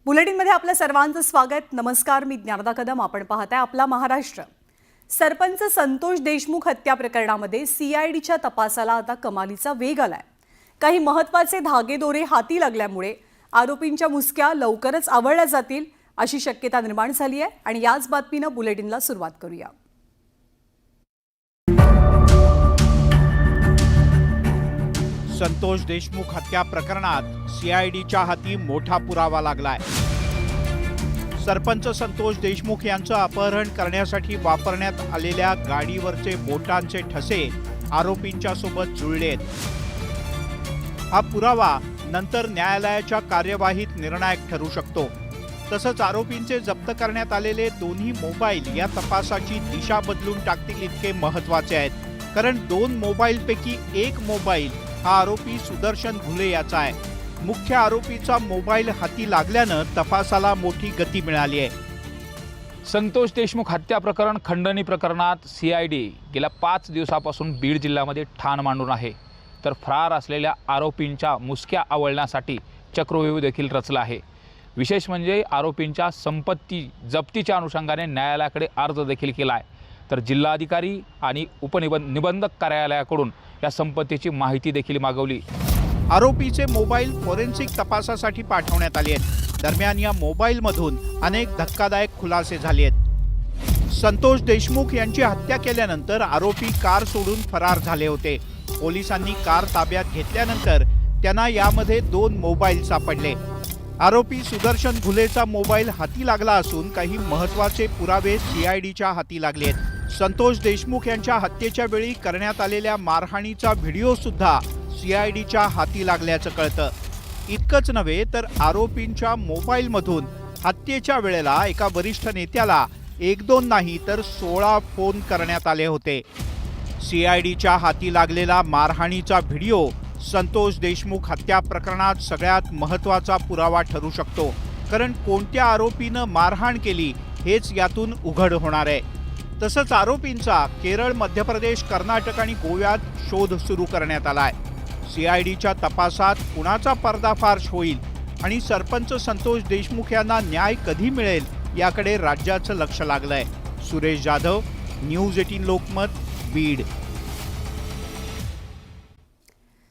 बुलेटिनमध्ये आपल्या सर्वांचं स्वागत। नमस्कार, मी ज्ञानदा कदम। आपण पाहताय आपला महाराष्ट्र। सरपंच संतोष देशमुख हत्या प्रकरणामध्ये सीआयडीच्या तपासाला आता कमालीचा वेग आलाय। काही महत्त्वाचे धागेदोरे हाती लागल्यामुळे आरोपींच्या मुसक्या लवकरच आवळल्या जातील अशी शक्यता निर्माण झाली आहे आणि याच बातमीनं बुलेटिनला सुरुवात करूया। संतोष देशमुख हत्या प्रकरणात सीआयडीच्या हाती मोठा पुरावा लागलाय। सरपंच संतोष देशमुख यांचं अपहरण करण्यासाठी वापरण्यात आलेल्या गाडीवरचे बोटांचे ठसे आरोपींच्या सोबत जुळलेत। हा पुरावा नंतर न्यायालयाच्या कार्यवाहीत निर्णायक ठरू शकतो। तसंच आरोपींचे जप्त करण्यात आलेले दोन्ही मोबाईल या तपासाची दिशा बदलून टाकतील इतके महत्त्वाचे आहेत, कारण 2 मोबाईलपैकी एक मोबाईल हा आरोपी सुदर्शन घुले याचा आहे। मुख्य आरोपीचा मोबाईल हाती लागल्यानं तपासाला मोठी गती मिळाली आहे। संतोष देशमुख हत्या प्रकरण खंडणी प्रकरणात सीआयडी गेल्या 5 दिवसापासून बीड जिल्ह्यामध्ये ठाण मांडून आहे, तर फरार असलेल्या आरोपींच्या मुसक्या आवळण्यासाठी चक्रव्यूह देखील रचला आहे। विशेष म्हणजे आरोपींच्या संपत्ती जप्तीच्या अनुषंगाने न्यायालयाकडे अर्ज देखील केला आहे, तर जिल्हाधिकारी आणि उपनिबंधक कार्यालयाकडून या संपत्तीची माहिती देखील मागवली। आरोपीचे मोबाईल फॉरेन्सिक तपासासाठी पाठवण्यात आले आहेत। दरम्यान या मोबाईलमधून अनेक धक्कादायक खुलासे झाले आहेत। संतोष देशमुख यांची हत्या केल्यानंतर आरोपी कार सोडून फरार झाले होते। पोलिसांनी कार ताब्यात घेतल्यानंतर त्यांना यामध्ये 2 मोबाईल सापडले। आरोपी सुदर्शन घुलेचा मोबाईल हाती लागला असून काही महत्त्वाचे पुरावे सीआयडीच्या हाती लागले आहेत। संतोष देशमुख यांच्या हत्येच्या वेळी करण्यात आलेल्या मारहाणीचा व्हिडिओ सुद्धा सीआयडीच्या हाती लागल्याचं कळतं। इतकंच नव्हे तर आरोपींच्या मोबाईलमधून हत्येच्या वेळेला एका वरिष्ठ नेत्याला 1-2 नाही तर 16 फोन करण्यात आले होते। सीआयडीच्या हाती लागलेला मारहाणीचा व्हिडिओ संतोष देशमुख हत्या प्रकरणात सगळ्यात महत्त्वाचा पुरावा ठरू शकतो, कारण कोणत्या आरोपीनं मारहाण केली हेच यातून उघड होणार आहे। तसंच आरोपींचा केरळ, मध्य प्रदेश, कर्नाटक आणि गोव्यात शोध सुरू करण्यात आलाय। सीआयडीच्या तपासात कुणाचा पर्दाफाश होईल आणि सरपंच संतोष देशमुख यांना न्याय कधी मिळेल याकडे राज्याचं लक्ष लागलंय। सुरेश जाधव, न्यूज 18 लोकमत, बीड।